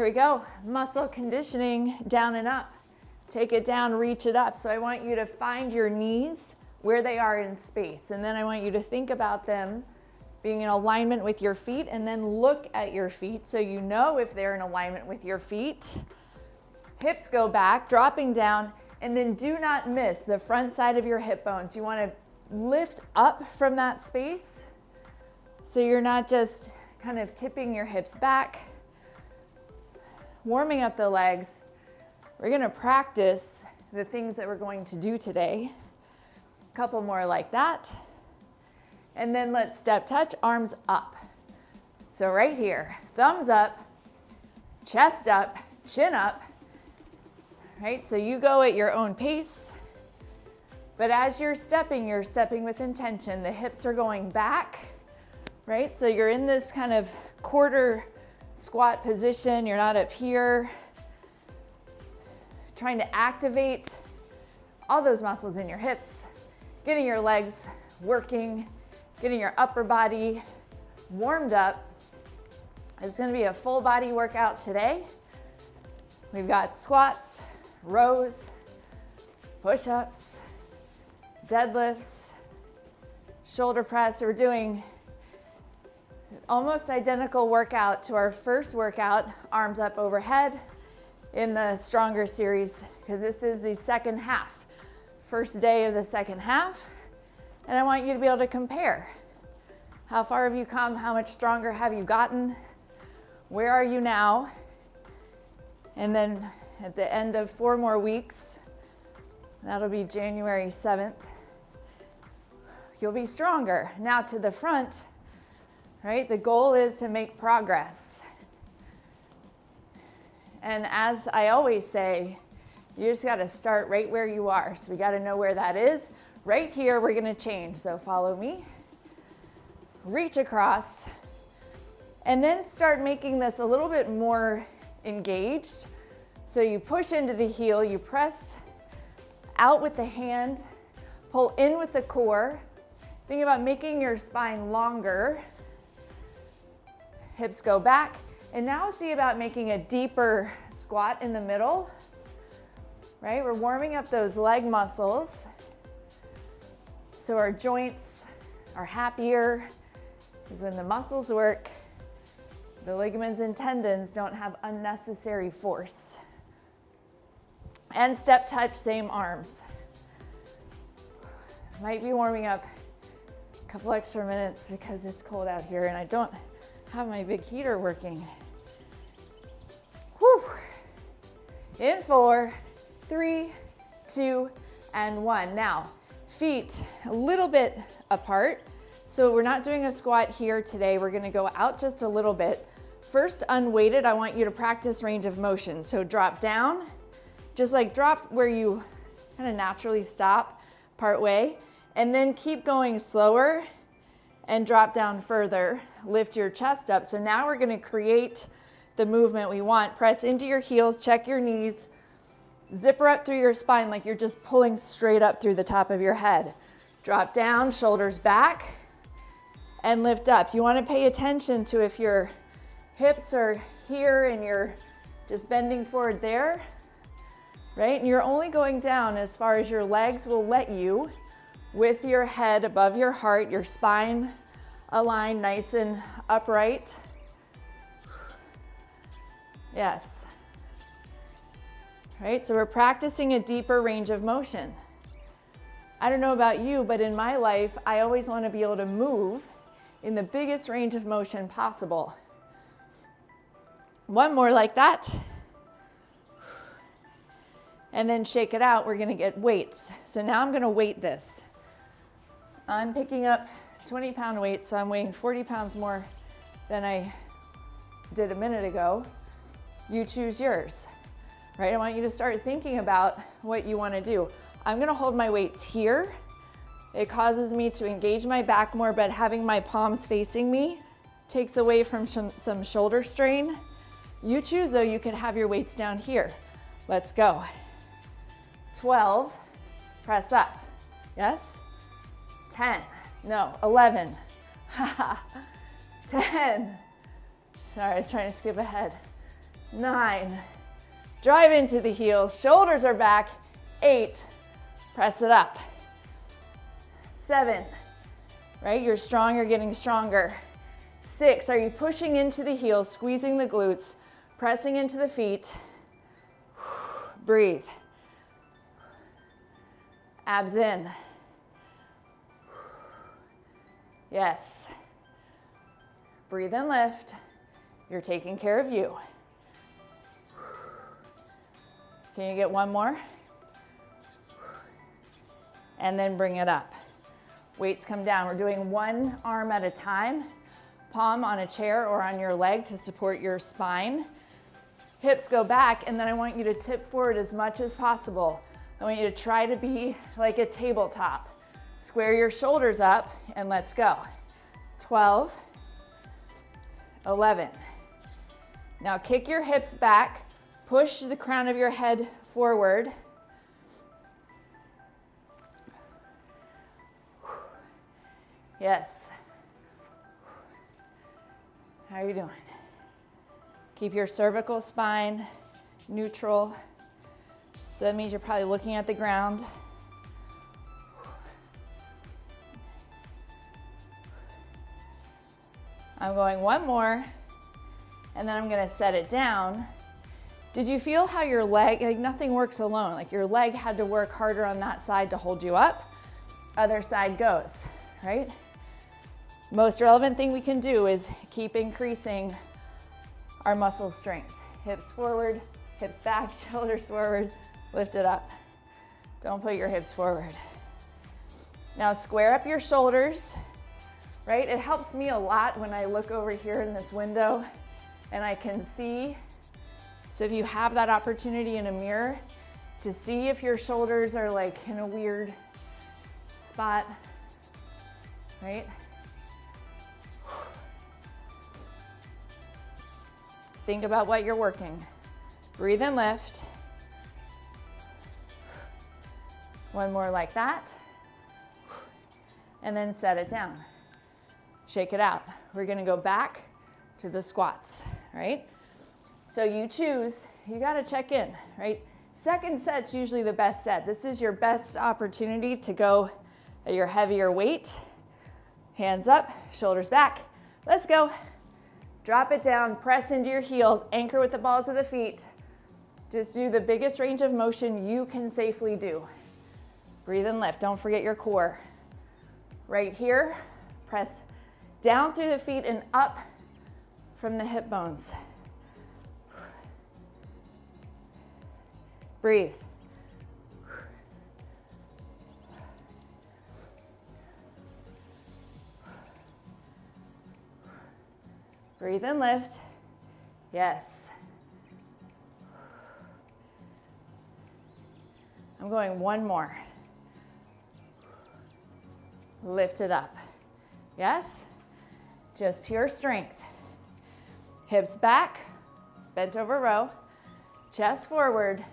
we go. Muscle conditioning, down and up. Take it down, reach it up. So I want you to find your knees where they are in space. And then I want you to think about them being in alignment with your feet, and then look at your feet so you know if they're in alignment with your feet. Hips go back, dropping down, and then do not miss the front side of your hip bones. You want to lift up from that space so you're not just kind of tipping your hips back. Warming up the legs. We're going to practice the things that we're going to do today. A couple more like that. And then let's step touch, arms up. So right here, thumbs up, chest up, chin up. Right? So you go at your own pace. But as you're stepping with intention. The hips are going back, right? So you're in this kind of quarter squat position. You're not up here. Trying to activate all those muscles in your hips, getting your legs working, getting your upper body warmed up. It's going to be a full body workout today. We've got squats, rows, push-ups, deadlifts, shoulder press. So we're doing almost identical workout to our first workout, arms up overhead, in the stronger series, because this is the second half, first day of the second half. And I want you to be able to compare. How far have you come? How much stronger have you gotten? Where are you now? And then at the end of 4 more weeks, that'll be January 7th, you'll be stronger. Now to the front, right? The goal is to make progress. And as I always say, you just got to start right where you are. So we got to know where that is. Right here, we're going to change. So follow me. Reach across. And then start making this a little bit more engaged. So you push into the heel, you press out with the hand, pull in with the core. Think about making your spine longer. Hips go back. And now see about making a deeper squat in the middle, right? We're warming up those leg muscles so our joints are happier, because when the muscles work, the ligaments and tendons don't have unnecessary force. And step touch, same arms. Might be warming up a couple extra minutes because it's cold out here and I don't have my big heater working. Whew. In 4, 3, 2, and 1. Now, feet a little bit apart. So we're not doing a squat here today. We're gonna go out just a little bit. First, unweighted, I want you to practice range of motion. So drop down, just like drop where you kind of naturally stop part way, and then keep going slower and drop down further. Lift your chest up. So now we're gonna create the movement we want. Press into your heels, check your knees, zipper up through your spine like you're just pulling straight up through the top of your head. Drop down, shoulders back, and lift up. You wanna pay attention to if your hips are here and you're just bending forward there, right? And you're only going down as far as your legs will let you, with your head above your heart, your spine aligned nice and upright. Yes. Right, so we're practicing a deeper range of motion. I don't know about you, but in my life, I always want to be able to move in the biggest range of motion possible. One more like that. And then shake it out. We're going to get weights. So now I'm going to weight this. I'm picking up 20-pound weights, so I'm weighing 40 pounds more than I did a minute ago. You choose yours, right? I want you to start thinking about what you want to do. I'm going to hold my weights here. It causes me to engage my back more, but having my palms facing me takes away from some shoulder strain. You choose, though. You could have your weights down here. Let's go. 12, press up. Yes? 10, no, 11, 10. Sorry, I was trying to skip ahead. 9, drive into the heels, shoulders are back, 8, press it up, 7, right? You're strong, you're getting stronger. 6, are you pushing into the heels, squeezing the glutes, pressing into the feet? Breathe. Abs in. Yes. Breathe and lift. You're taking care of you. Can you get one more? And then bring it up. Weights come down. We're doing one arm at a time. Palm on a chair or on your leg to support your spine. Hips go back, and then I want you to tip forward as much as possible. I want you to try to be like a tabletop. Square your shoulders up, and let's go. 12, 11. Now kick your hips back, push the crown of your head forward. Yes. How are you doing? Keep your cervical spine neutral. So that means you're probably looking at the ground. I'm going one more, and then I'm gonna set it down. Did you feel how your leg, like nothing works alone, like your leg had to work harder on that side to hold you up, other side goes, right? Most relevant thing we can do is keep increasing our muscle strength. Hips forward, hips back, shoulders forward, lift it up. Don't put your hips forward. Now square up your shoulders, right? It helps me a lot when I look over here in this window and I can see. So if you have that opportunity in a mirror to see if your shoulders are like in a weird spot, right? Think about what you're working. Breathe and lift. One more like that. And then set it down. Shake it out. We're gonna go back to the squats, right? So you choose, you gotta check in, right? Second set's usually the best set. This is your best opportunity to go at your heavier weight. Hands up, shoulders back. Let's go. Drop it down, press into your heels, anchor with the balls of the feet. Just do the biggest range of motion you can safely do. Breathe and lift, don't forget your core. Right here, press down through the feet and up from the hip bones. Breathe. Breathe and lift. Yes. I'm going one more. Lift it up. Yes? Just pure strength. Hips back, bent over row, chest forward.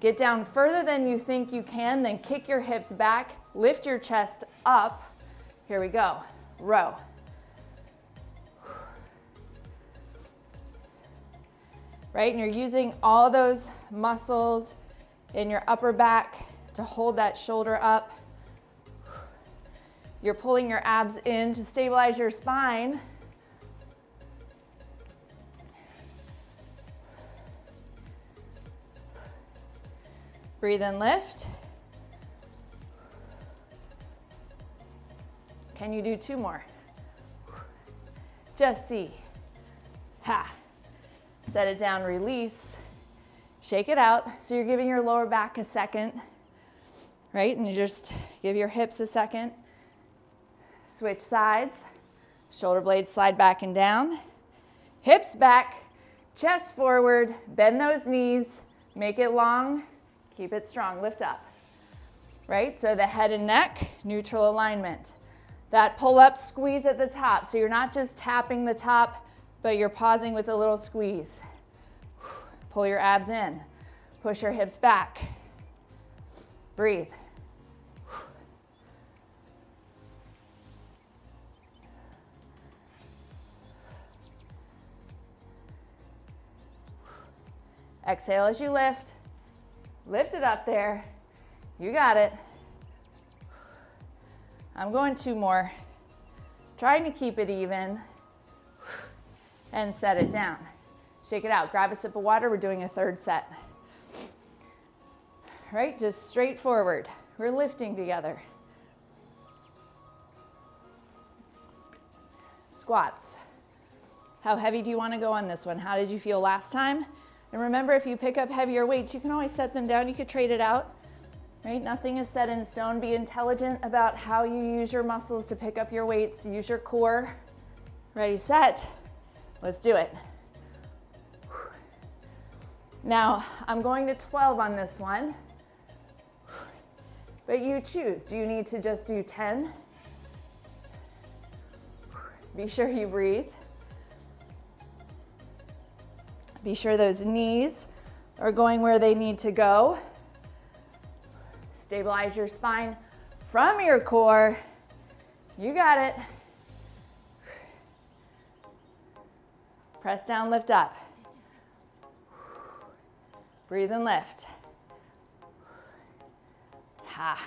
Get down further than you think you can, then kick your hips back, lift your chest up. Here we go, row. Right, and you're using all those muscles in your upper back to hold that shoulder up. You're pulling your abs in to stabilize your spine. Breathe and lift. Can you do two more? Just see. Ha. Set it down, release. Shake it out. So you're giving your lower back a second, right? And you just give your hips a second. Switch sides. Shoulder blades slide back and down. Hips back, chest forward, bend those knees, make it long, keep it strong, lift up. Right? So the head and neck, neutral alignment. That pull up, squeeze at the top. So you're not just tapping the top, but you're pausing with a little squeeze. Pull your abs in. Push your hips back. Breathe. Exhale as you lift. Lift it up there. You got it. I'm going 2 more. Trying to keep it even. And set it down. Shake it out. Grab a sip of water. We're doing a 3rd set. Right? Just straight forward. We're lifting together. Squats. How heavy do you want to go on this one? How did you feel last time? And remember, if you pick up heavier weights, you can always set them down. You could trade it out, right? Nothing is set in stone. Be intelligent about how you use your muscles to pick up your weights. Use your core. Ready, set. Let's do it. Now, I'm going to 12 on this one, but you choose. Do you need to just do 10? Be sure you breathe. Be sure those knees are going where they need to go. Stabilize your spine from your core. You got it. Press down, lift up. Breathe and lift. Ha.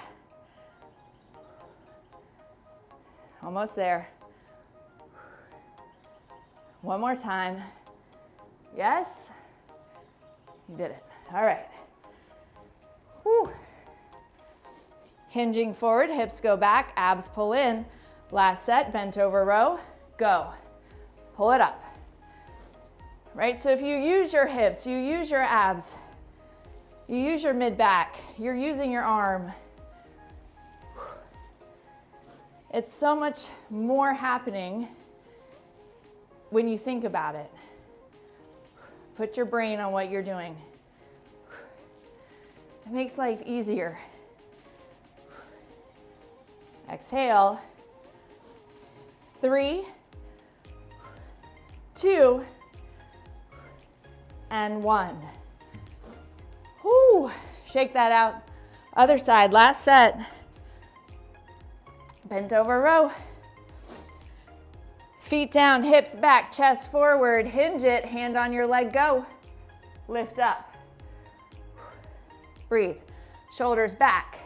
Almost there. One more time. Yes? You did it. All right. Whew. Hinging forward, hips go back, abs pull in. Last set, bent over row, go. Pull it up. Right, so if you use your hips, you use your abs, you use your mid-back, you're using your arm. It's so much more happening when you think about it. Put your brain on what you're doing. It makes life easier. Exhale. 3, 2, and 1. Whoo, shake that out. Other side, last set. Bent over row. Feet down, hips back, chest forward, hinge it, hand on your leg, go. Lift up. Breathe. Shoulders back.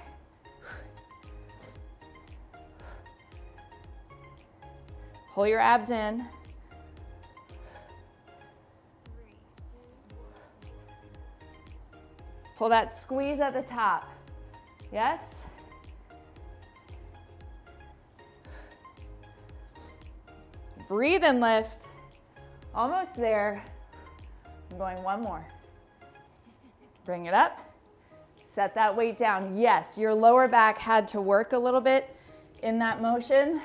Pull your abs in. Pull that squeeze at the top. Yes? Breathe and lift. Almost there. I'm going 1 more. Bring it up. Set that weight down. Yes, your lower back had to work a little bit in that motion.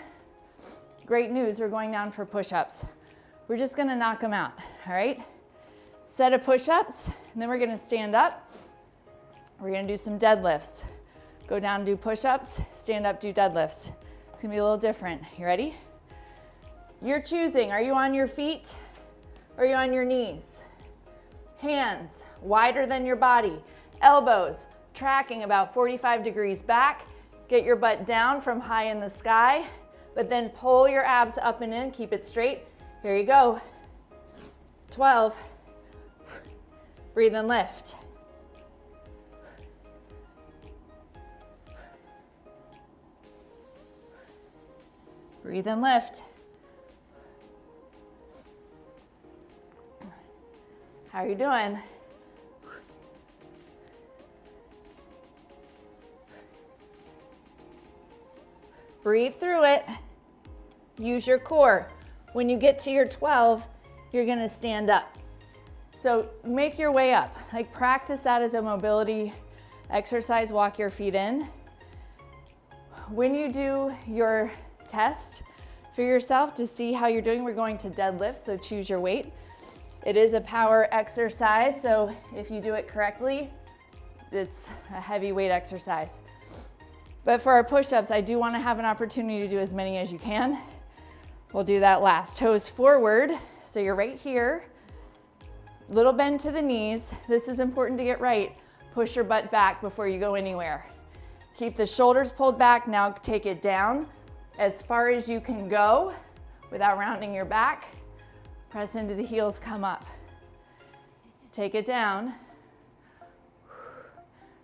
Great news, we're going down for push-ups. We're just gonna knock them out, all right? Set of push-ups, and then we're gonna stand up. We're gonna do some deadlifts. Go down, do push-ups, stand up, do deadlifts. It's gonna be a little different. You ready? You're choosing, are you on your feet or are you on your knees? Hands wider than your body. Elbows tracking about 45 degrees back. Get your butt down from high in the sky, but then pull your abs up and in, keep it straight. Here you go. 12. Breathe and lift. Breathe and lift. How are you doing? Breathe through it. Use your core. When you get to your 12, you're gonna stand up. So make your way up. Like practice that as a mobility exercise, walk your feet in. When you do your test for yourself to see how you're doing, we're going to deadlift, so choose your weight. It is a power exercise, so if you do it correctly, it's a heavy weight exercise. But for our push-ups, I do want to have an opportunity to do as many as you can. We'll do that last. Toes forward, so you're right here. Little bend to the knees. This is important to get right. Push your butt back before you go anywhere. Keep the shoulders pulled back. Now take it down as far as you can go without rounding your back. Press into the heels, come up. Take it down.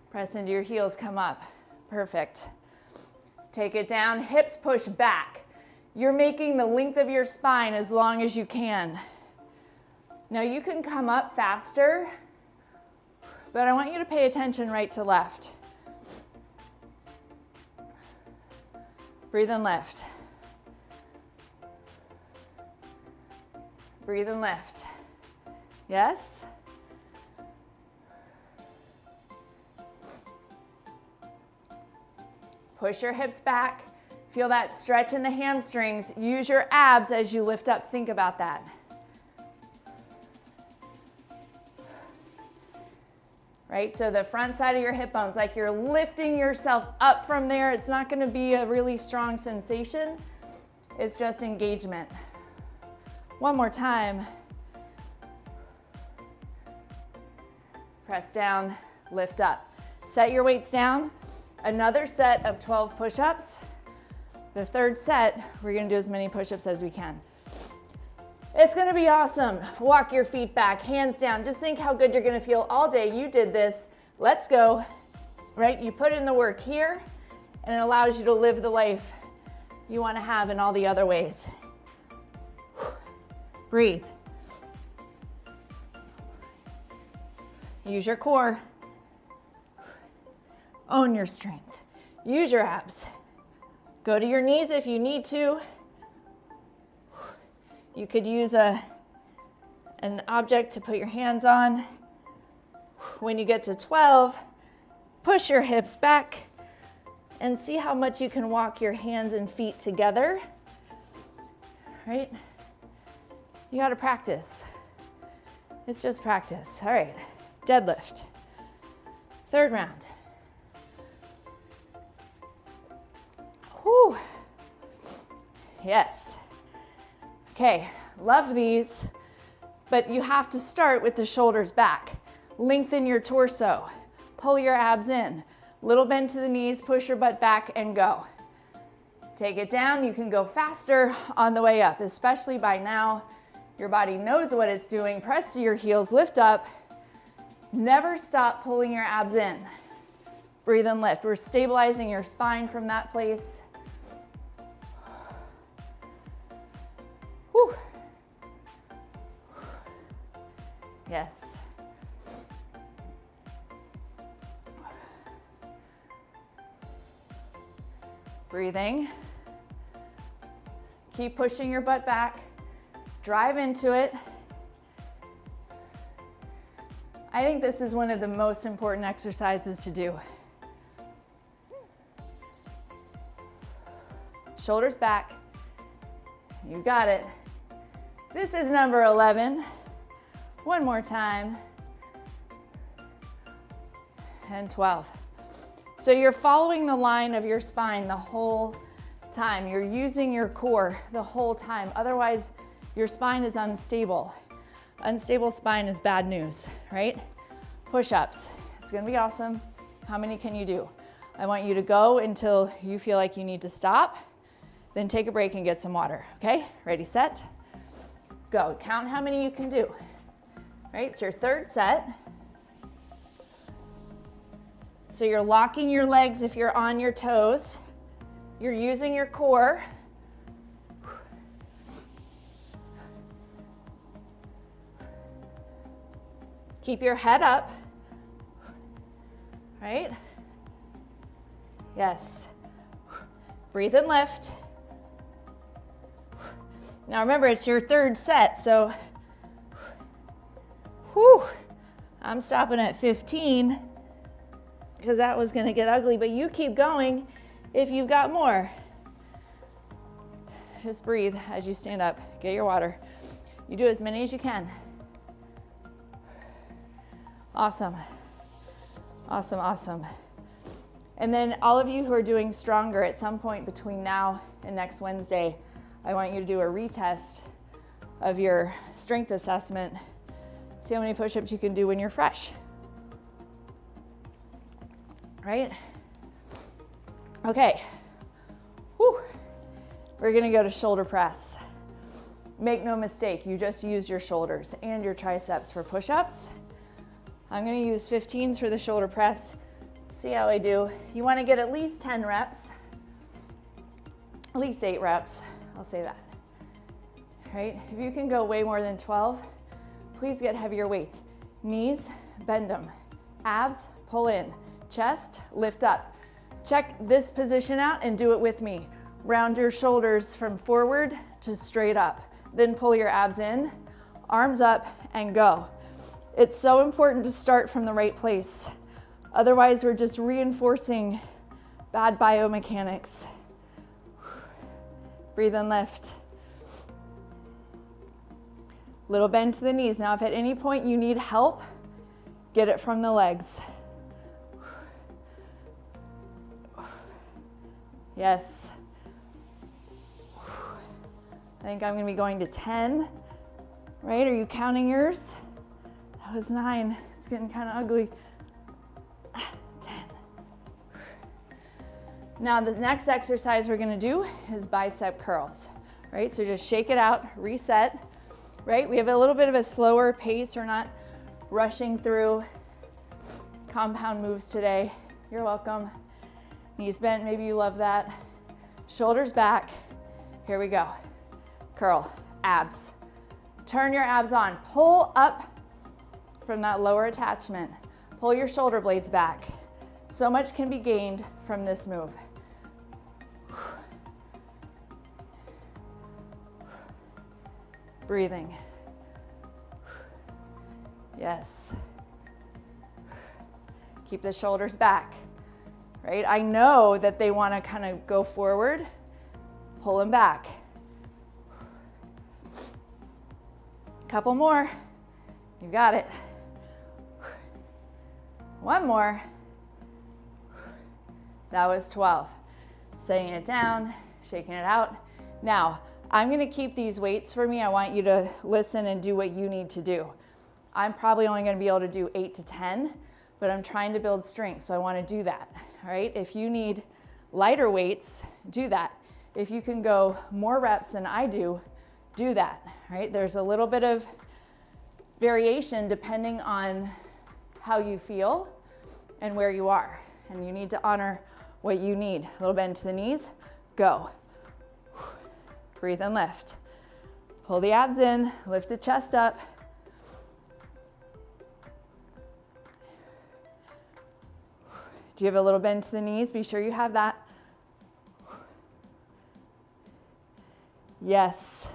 Press into your heels, come up. Perfect. Take it down, hips push back. You're making the length of your spine as long as you can. Now you can come up faster, but I want you to pay attention right to left. Breathe and lift. Breathe and lift. Yes? Push your hips back. Feel that stretch in the hamstrings. Use your abs as you lift up. Think about that. Right, so the front side of your hip bones, like you're lifting yourself up from there. It's not gonna be a really strong sensation. It's just engagement. One more time. Press down, lift up. Set your weights down. Another set of 12 push-ups. The third set, we're gonna do as many push-ups as we can. It's gonna be awesome. Walk your feet back, hands down. Just think how good you're gonna feel all day. You did this. Let's go. Right? You put in the work here, and it allows you to live the life you wanna have in all the other ways. Breathe. Use your core. Own your strength. Use your abs. Go to your knees if you need to. You could use an object to put your hands on. When you get to 12, push your hips back and see how much you can walk your hands and feet together. Right? You gotta practice. It's just practice. All right, deadlift. Third round. Whew. Yes. Okay, love these, but you have to start with the shoulders back. Lengthen your torso, pull your abs in, little bend to the knees, push your butt back and go. Take it down, you can go faster on the way up, especially by now. Your body knows what it's doing. Press to your heels, lift up. Never stop pulling your abs in. Breathe and lift. We're stabilizing your spine from that place. Whew. Yes. Breathing. Keep pushing your butt back. Drive into it. I think this is one of the most important exercises to do. Shoulders back. You got it. This is number 11. One more time. And 12. So you're following the line of your spine the whole time. You're using your core the whole time. Otherwise, your spine is unstable. Unstable spine is bad news, right? Push-ups. It's gonna be awesome. How many can you do? I want you to go until you feel like you need to stop. Then take a break and get some water, okay? Ready, set, go. Count how many you can do. Right, it's your third set. So you're locking your legs if you're on your toes. You're using your core. Keep your head up, right? Yes. Breathe and lift. Now remember, it's your third set, so whew, I'm stopping at 15 because that was gonna get ugly, but you keep going if you've got more. Just breathe as you stand up. Get your water. You do as many as you can. Awesome. Awesome, awesome. And then all of you who are doing stronger, at some point between now and next Wednesday, I want you to do a retest of your strength assessment. See how many push-ups you can do when you're fresh. Right? Okay. Whew. We're gonna go to shoulder press. Make no mistake, you just use your shoulders and your triceps for push-ups. I'm gonna use 15s for the shoulder press. See how I do. You wanna get at least 10 reps, at least 8 reps, I'll say that, right? If you can go way more than 12, please get heavier weights. Knees, bend them. Abs, pull in. Chest, lift up. Check this position out and do it with me. Round your shoulders from forward to straight up. Then pull your abs in, arms up, and go. It's so important to start from the right place. Otherwise, we're just reinforcing bad biomechanics. Breathe and lift. Little bend to the knees. Now, if at any point you need help, get it from the legs. Yes. I think I'm gonna be going to 10, right? Are you counting yours? That was 9. It's getting kind of ugly. 10. Now the next exercise we're gonna do is bicep curls, right? So just shake it out, reset, right? We have a little bit of a slower pace. We're not rushing through compound moves today. You're welcome. Knees bent, maybe you love that. Shoulders back. Here we go. Curl, abs. Turn your abs on. Pull up from that lower attachment. Pull your shoulder blades back. So much can be gained from this move. Breathing. Yes. Keep the shoulders back, right? I know that they want to kind of go forward. Pull them back. Couple more. You got it. One more. That was 12. Setting it down, shaking it out. Now, I'm gonna keep these weights for me. I want you to listen and do what you need to do. I'm probably only gonna be able to do 8 to 10, but I'm trying to build strength, so I wanna do that, all right? If you need lighter weights, do that. If you can go more reps than I do that, right? There's a little bit of variation depending on how you feel and where you are, and you need to honor what you need. A little bend to the knees, go. Breathe and lift. Pull the abs in, lift the chest up. Do you have a little bend to the knees? Be sure you have that. Yes.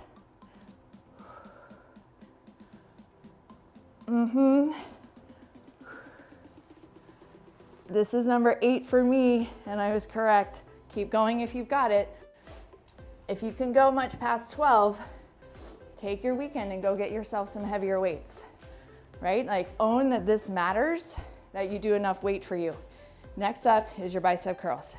This is number 8 for me, and I was correct. Keep going if you've got it. If you can go much past 12, take your weekend and go get yourself some heavier weights, right? Like, own that this matters, that you do enough weight for you. Next up is your bicep curls.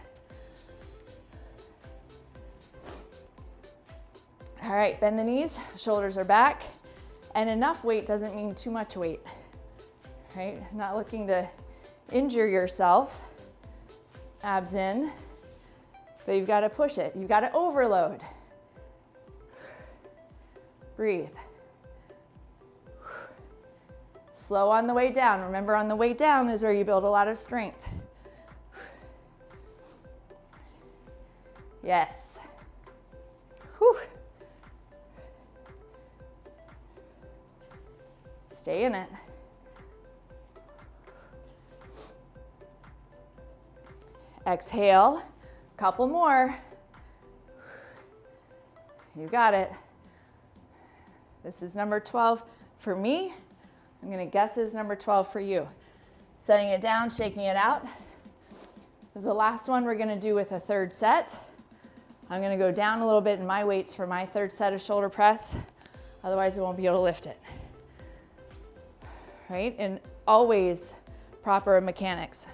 All right, bend the knees, shoulders are back, and enough weight doesn't mean too much weight, right? Not looking to injure yourself. Abs in, but you've got to push it. You've got to overload. Breathe. Slow on the way down. Remember, on the way down is where you build a lot of strength. Yes. Whew. Stay in it. Exhale, couple more. You got it. This is number 12 for me. I'm gonna guess it's number 12 for you. Setting it down, shaking it out. This is the last one we're gonna do with a third set. I'm gonna go down a little bit in my weights for my third set of shoulder press. Otherwise, we won't be able to lift it. Right? And always proper mechanics.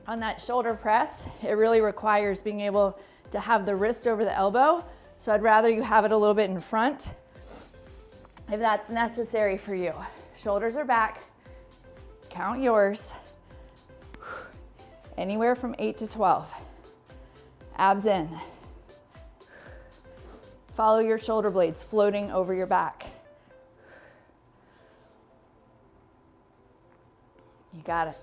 On that shoulder press, it really requires being able to have the wrist over the elbow. So I'd rather you have it a little bit in front if that's necessary for you. Shoulders are back. Count yours. Anywhere from 8 to 12. Abs in. Follow your shoulder blades floating over your back. got it.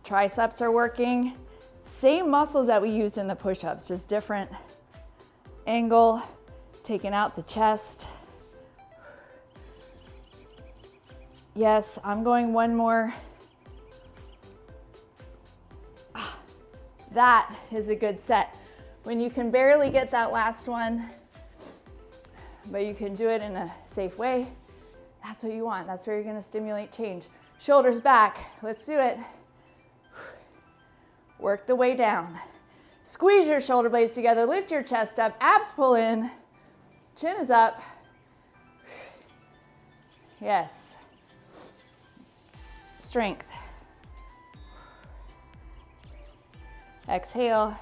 Triceps are working. Same muscles that we used in the push-ups, just different angle, taking out the chest. Yes, I'm going one more. That is a good set. When you can barely get that last one, but you can do it in a safe way, that's what you want. That's where you're gonna stimulate change. Shoulders back, let's do it. Work the way down. Squeeze your shoulder blades together, lift your chest up, abs pull in, chin is up. Yes. Strength. Exhale.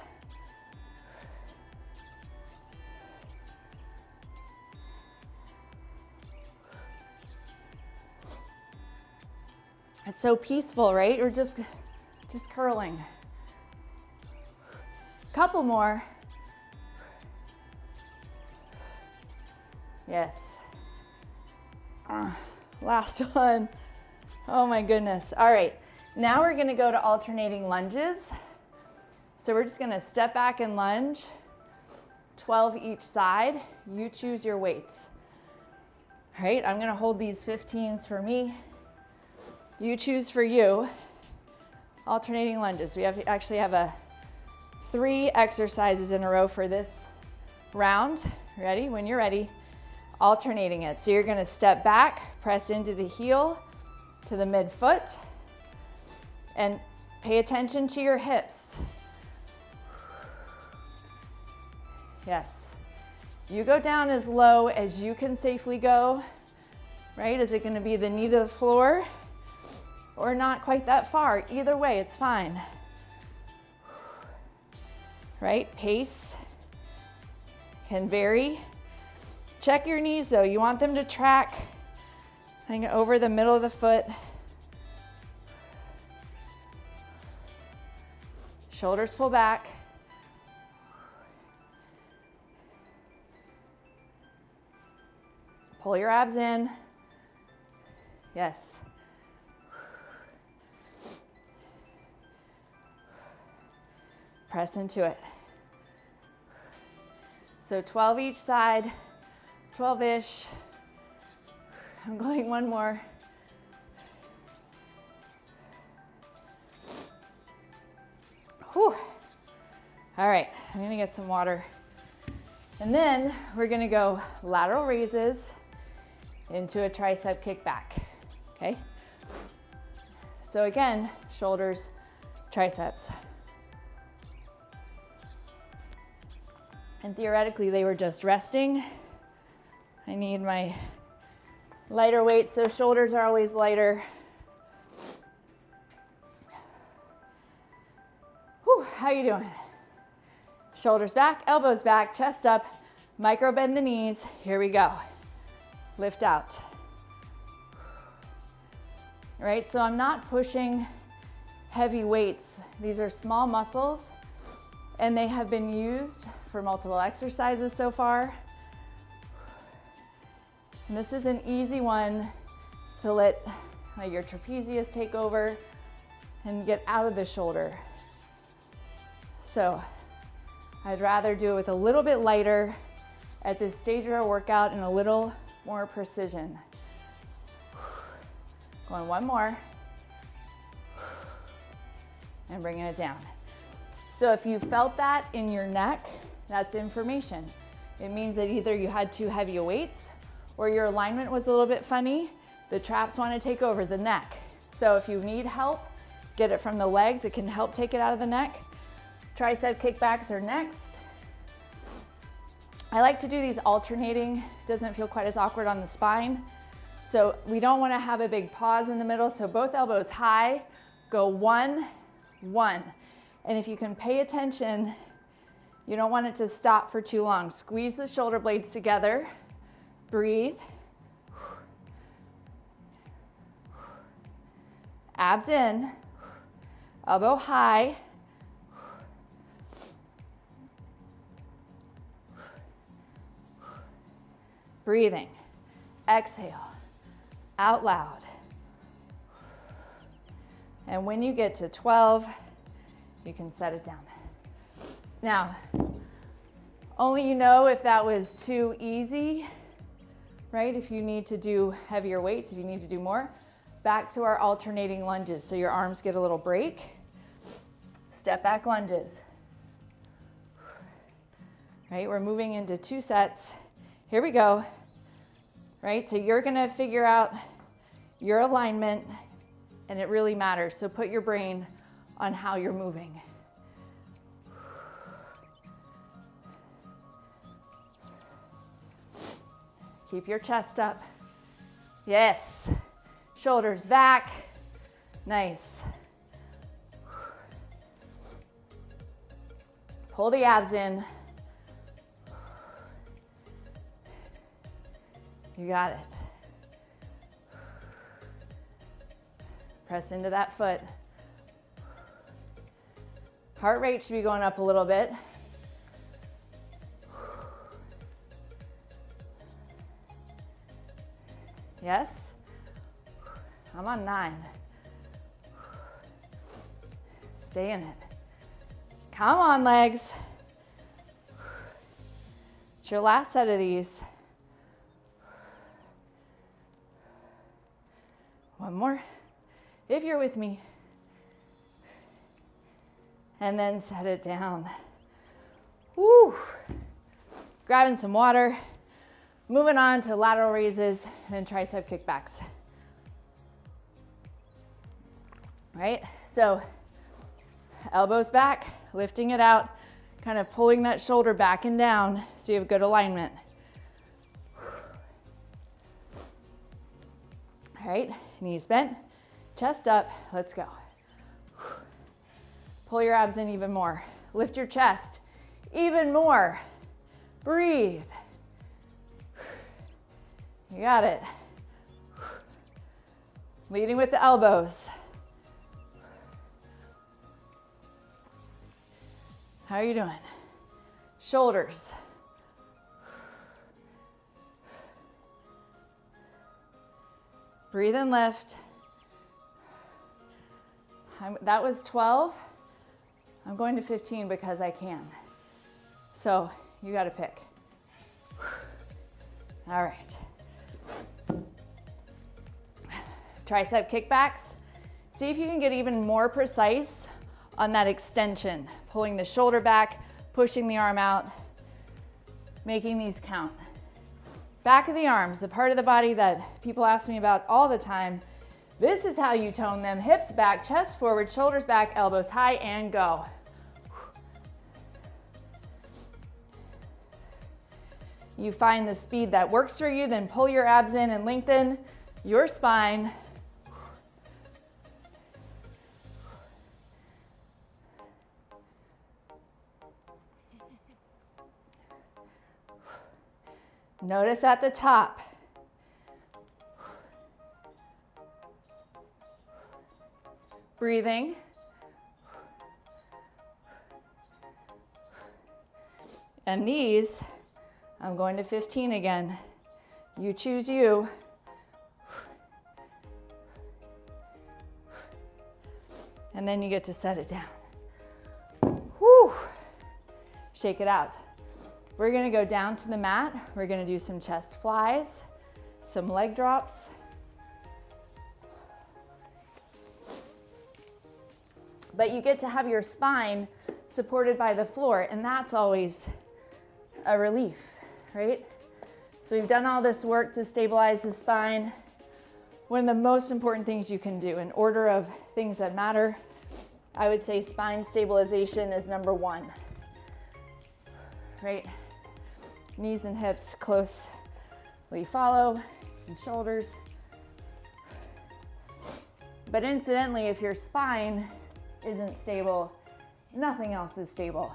It's so peaceful, right? We're just curling. Couple more. Yes. Last one. Oh my goodness. All right, now we're gonna go to alternating lunges. So we're just gonna step back and lunge, 12 each side. You choose your weights. All right, I'm gonna hold these 15s for me. You choose for you. Alternating lunges. We actually have 3 exercises in a row for this round. Ready? When you're ready, alternating it. So you're gonna step back, press into the heel, to the midfoot, and pay attention to your hips. Yes. You go down as low as you can safely go, right? Is it gonna be the knee to the floor or not quite that far? Either way, it's fine. Right? Pace can vary. Check your knees though. You want them to track hang over the middle of the foot. Shoulders pull back. Pull your abs in. Yes. Press into it. So 12 each side, 12-ish. I'm going one more. Whew. All right, I'm gonna get some water. And then we're gonna go lateral raises into a tricep kickback, okay? So again, shoulders, triceps. And theoretically, they were just resting. I need my lighter weight, so shoulders are always lighter. Whew, how you doing? Shoulders back, elbows back, chest up, micro bend the knees. Here we go. Lift out. All right, so I'm not pushing heavy weights. These are small muscles, and they have been used for multiple exercises so far. And this is an easy one to let your trapezius take over and get out of the shoulder. So I'd rather do it with a little bit lighter at this stage of our workout and a little more precision. Going one more. And bringing it down. So if you felt that in your neck, that's information. It means that either you had too heavy weights or your alignment was a little bit funny. The traps want to take over the neck. So if you need help, get it from the legs. It can help take it out of the neck. Tricep kickbacks are next. I like to do these alternating. Doesn't feel quite as awkward on the spine. So we don't want to have a big pause in the middle. So both elbows high, go 1, 1. And if you can pay attention, you don't want it to stop for too long. Squeeze the shoulder blades together. Breathe. Abs in. Elbow high. Breathing. Exhale. Out loud. And when you get to 12, you can set it down. Now, only you know if that was too easy, right? If you need to do heavier weights, if you need to do more. Back to our alternating lunges, so your arms get a little break. Step back lunges. Right, we're moving into 2 sets. Here we go. Right, so you're gonna figure out your alignment, and it really matters. So put your brain on how you're moving. Keep your chest up. Yes. Shoulders back. Nice. Pull the abs in. You got it. Press into that foot. Heart rate should be going up a little bit. Yes? I'm on 9. Stay in it. Come on, legs. It's your last set of these. One more, if you're with me. And then set it down. Woo! Grabbing some water. Moving on to lateral raises and tricep kickbacks. Right? So, elbows back, lifting it out, kind of pulling that shoulder back and down so you have good alignment. All right, knees bent, chest up, let's go. Pull your abs in even more. Lift your chest even more. Breathe. You got it. Leading with the elbows. How are you doing? Shoulders. Breathe and lift. That was 12. I'm going to 15 because I can. So you got to pick. All right. Tricep kickbacks. See if you can get even more precise on that extension. Pulling the shoulder back, pushing the arm out, making these count. Back of the arms, the part of the body that people ask me about all the time. This is how you tone them. Hips back, chest forward, shoulders back, elbows high, and go. You find the speed that works for you, then pull your abs in and lengthen your spine. Notice at the top. Breathing. And these, I'm going to 15 again. You choose you. And then you get to set it down. Whew. Shake it out. We're gonna go down to the mat. We're gonna do some chest flies, some leg drops. But you get to have your spine supported by the floor, and that's always a relief, right? So we've done all this work to stabilize the spine. One of the most important things you can do in order of things that matter, I would say spine stabilization is number 1, right? Knees and hips closely follow, and shoulders. But incidentally, if your spine isn't stable, nothing else is stable.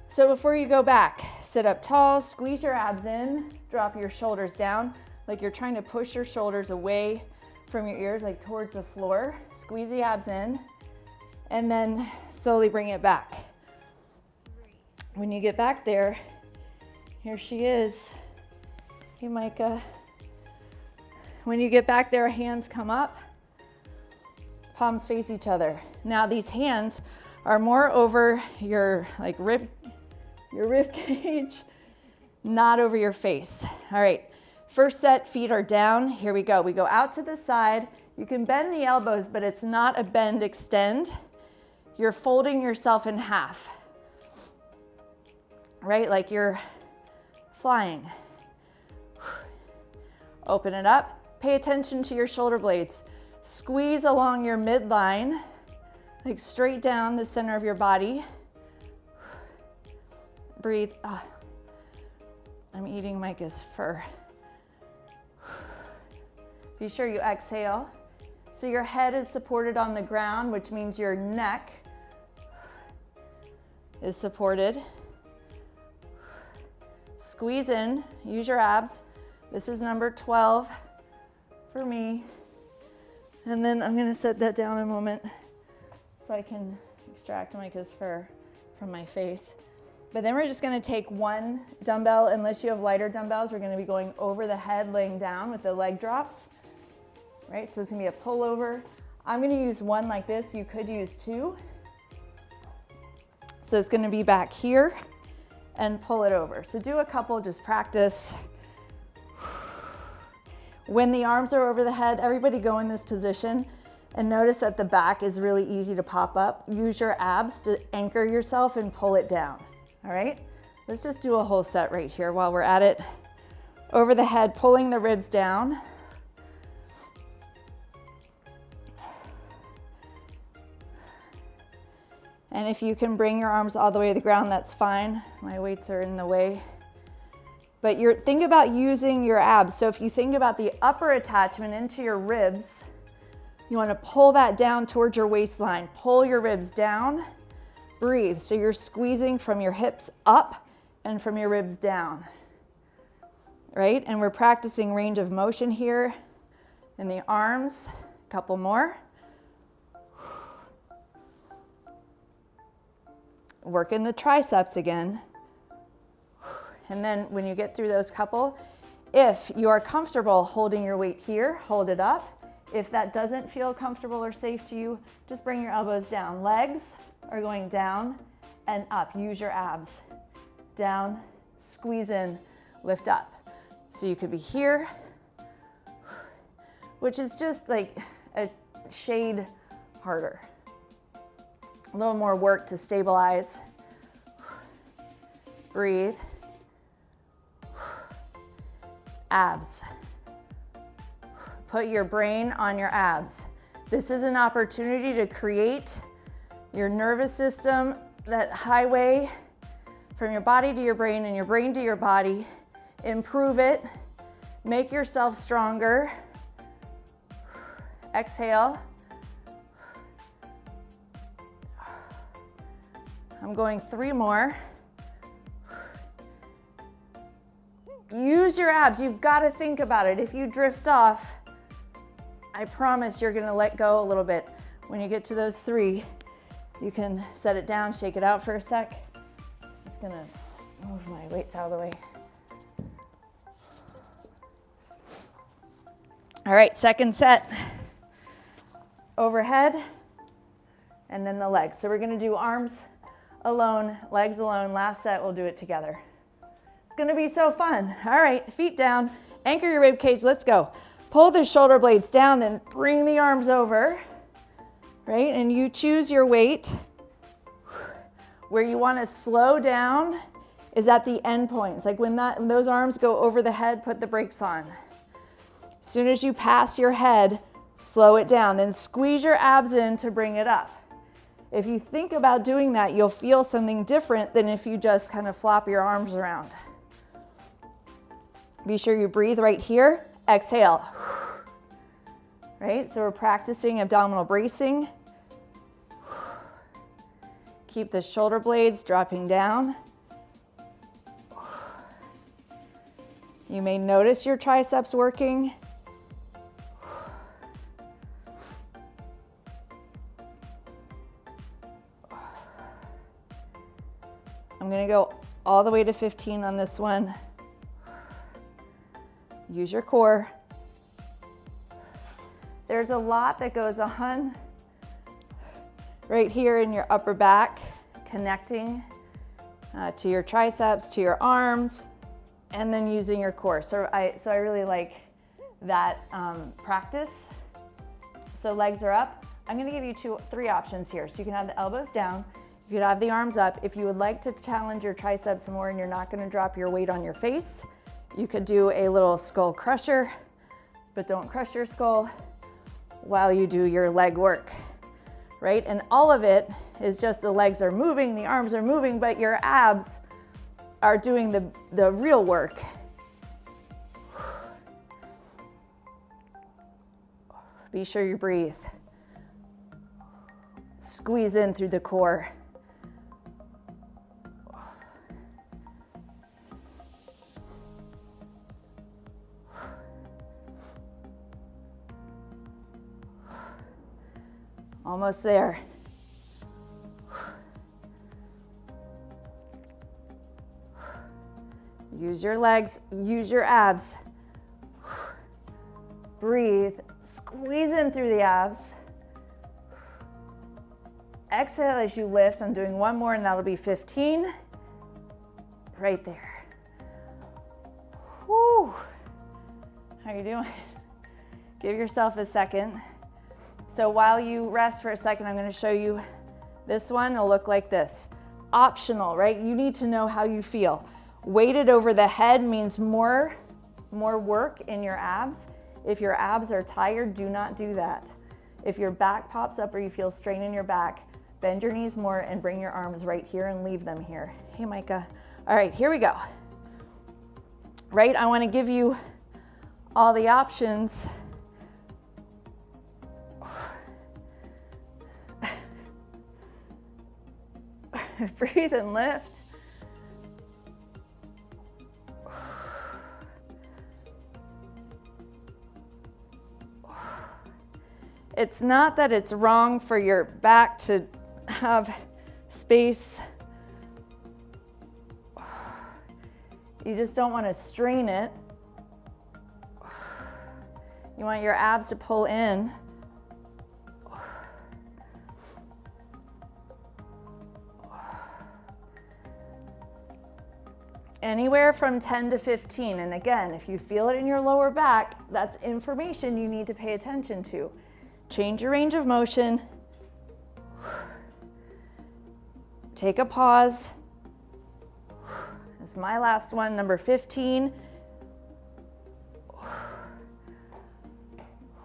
So before you go back, sit up tall, squeeze your abs in, drop your shoulders down, like you're trying to push your shoulders away from your ears, like towards the floor. Squeeze the abs in, and then slowly bring it back. When you get back there, here she is. Hey, Micah. When you get back there, hands come up, palms face each other. Now these hands are more over your rib cage, not over your face. All right, first set, feet are down. Here we go. We go out to the side. You can bend the elbows, but it's not a bend extend. You're folding yourself in half, right? Like you're flying. Open it up. Pay attention to your shoulder blades. Squeeze along your midline, like straight down the center of your body. Breathe. I'm eating Micah's fur. Be sure you exhale. So your head is supported on the ground, which means your neck is supported. Squeeze in, use your abs. This is number 12 for me. And then I'm gonna set that down in a moment so I can extract Micah's fur from my face. But then we're just gonna take one dumbbell. Unless you have lighter dumbbells, we're gonna be going over the head, laying down with the leg drops, right? So it's gonna be a pullover. I'm gonna use one like this. You could use two. So it's gonna be back here and pull it over. So do a couple, just practice. When the arms are over the head, everybody go in this position and notice that the back is really easy to pop up. Use your abs to anchor yourself and pull it down, all right? Let's just do a whole set right here while we're at it. Over the head, pulling the ribs down. And if you can bring your arms all the way to the ground, that's fine. My weights are in the way. But think about using your abs. So if you think about the upper attachment into your ribs, you want to pull that down towards your waistline. Pull your ribs down, breathe. So you're squeezing from your hips up and from your ribs down, right? And we're practicing range of motion here in the arms. A couple more. Working the triceps again. And then when you get through those couple, if you are comfortable holding your weight here, hold it up. If that doesn't feel comfortable or safe to you, just bring your elbows down. Legs are going down and up. Use your abs. Down, squeeze in, lift up. So you could be here, which is just like a shade harder. A little more work to stabilize. Breathe. Abs. Put your brain on your abs. This is an opportunity to create your nervous system, that highway from your body to your brain and your brain to your body. Improve it. Make yourself stronger. Exhale. I'm going 3 more. Use your abs. You've got to think about it. If you drift off, I promise you're going to let go a little bit. When you get to those 3, you can set it down, shake it out for a sec. Just going to move my weights out of the way. All right, second set. Overhead, and then the legs. So we're going to do arms alone, legs alone. Last set, we'll do it together. Gonna be so fun. All right, feet down, anchor your rib cage, let's go. Pull the shoulder blades down, then bring the arms over, right? And you choose your weight. Where you wanna slow down is at the end points. Like when those arms go over the head, put the brakes on. As soon as you pass your head, slow it down, then squeeze your abs in to bring it up. If you think about doing that, you'll feel something different than if you just kind of flop your arms around. Be sure you breathe right here. Exhale. Right? So we're practicing abdominal bracing. Keep the shoulder blades dropping down. You may notice your triceps working. I'm going to go all the way to 15 on this one. Use your core. There's a lot that goes on right here in your upper back, connecting to your triceps, to your arms, and then using your core. So I really like that practice. So legs are up. I'm gonna give you three options here. So you can have the elbows down, you could have the arms up. If you would like to challenge your triceps more and you're not gonna drop your weight on your face, you could do a little skull crusher, but don't crush your skull while you do your leg work, right? And all of it is just the legs are moving, the arms are moving, but your abs are doing the real work. Be sure you breathe. Squeeze in through the core. Almost there. Use your legs, use your abs. Breathe, squeeze in through the abs. Exhale as you lift. I'm doing one more and that'll be 15. Right there. Whew. How are you doing? Give yourself a second. So while you rest for a second, I'm going to show you this one. It'll look like this. Optional, right? You need to know how you feel. Weighted over the head means more work in your abs. If your abs are tired, do not do that. If your back pops up or you feel strain in your back, bend your knees more and bring your arms right here and leave them here. Hey, Micah. All right, here we go. Right, I want to give you all the options. Breathe and lift. It's not that it's wrong for your back to have space. You just don't want to strain it. You want your abs to pull in. Anywhere from 10 to 15. And again, if you feel it in your lower back, that's information you need to pay attention to. Change your range of motion. Take a pause. This is my last one, number 15.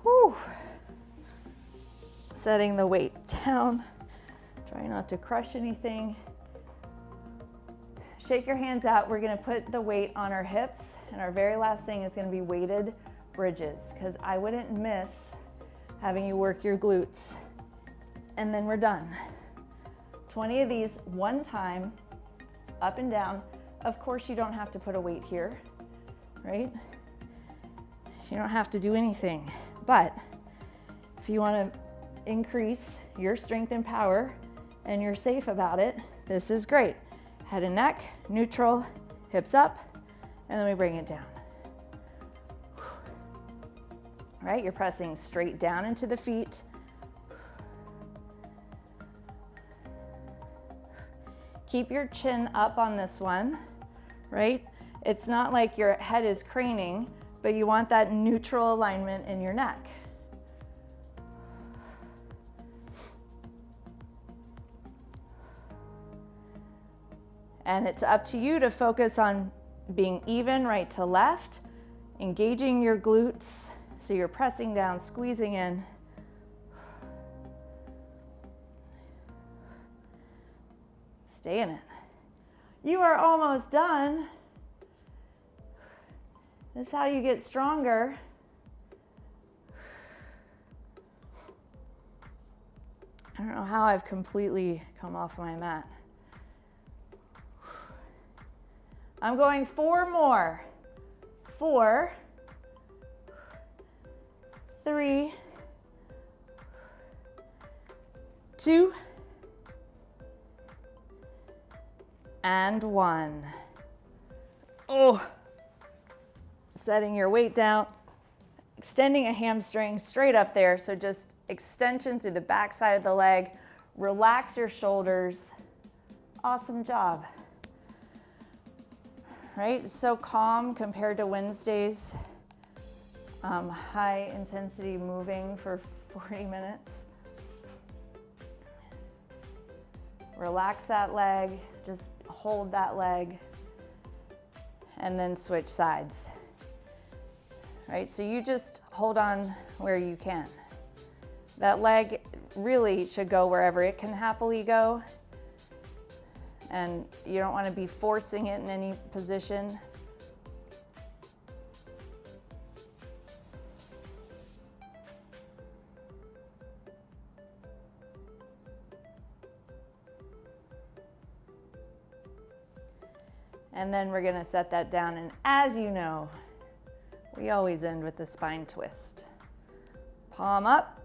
Whew. Setting the weight down. Try not to crush anything. Shake your hands out. We're gonna put the weight on our hips, and our very last thing is gonna be weighted bridges, because I wouldn't miss having you work your glutes. And then we're done. 20 of these one time, up and down. Of course, you don't have to put a weight here, right? You don't have to do anything. But if you want to increase your strength and power and you're safe about it, this is great. Head and neck, neutral, hips up, and then we bring it down. Right, you're pressing straight down into the feet. Keep your chin up on this one, right? It's not like your head is craning, but you want that neutral alignment in your neck. And it's up to you to focus on being even right to left, engaging your glutes. So you're pressing down, squeezing in. Stay in it. You are almost done. This is how you get stronger. I don't know how I've completely come off my mat. I'm going 4 more. 4, 3, 2, and 1. Oh, Setting your weight down, extending a hamstring straight up there. So just extension through the back side of the leg. Relax your shoulders. Awesome job. Right? So calm compared to Wednesdays. High intensity moving for 40 minutes. Relax that leg, just hold that leg, and then switch sides. Right, so you just hold on where you can. That leg really should go wherever it can happily go, and you don't want to be forcing it in any position. And then we're gonna set that down, and as you know, we always end with the spine twist. Palm up,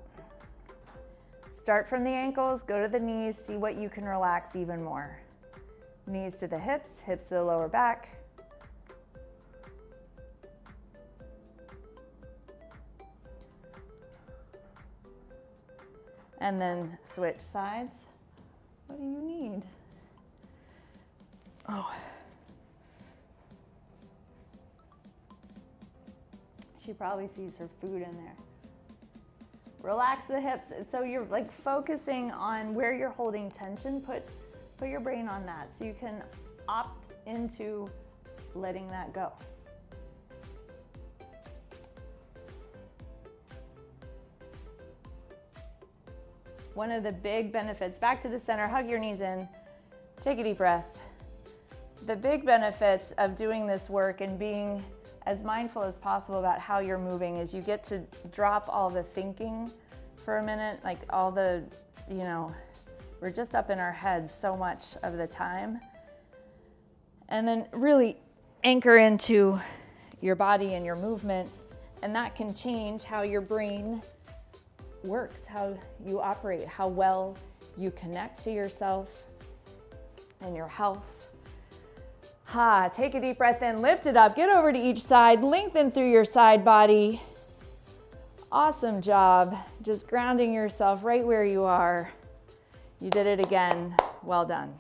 start from the ankles, go to the knees, see what you can relax even more. Knees to the hips, hips to the lower back. And then switch sides. What do you need? Oh. She probably sees her food in there. Relax the hips. So you're like focusing on where you're holding tension. Put your brain on that so you can opt into letting that go. One of the big benefits, back to the center, hug your knees in, take a deep breath. The big benefits of doing this work and being as mindful as possible about how you're moving is you get to drop all the thinking for a minute, like all the, we're just up in our heads so much of the time. And then really anchor into your body and your movement, and that can change how your brain works, how you operate, how well you connect to yourself and your health. Take a deep breath in, lift it up, get over to each side, lengthen through your side body. Awesome job, just grounding yourself right where you are. You did it again, well done.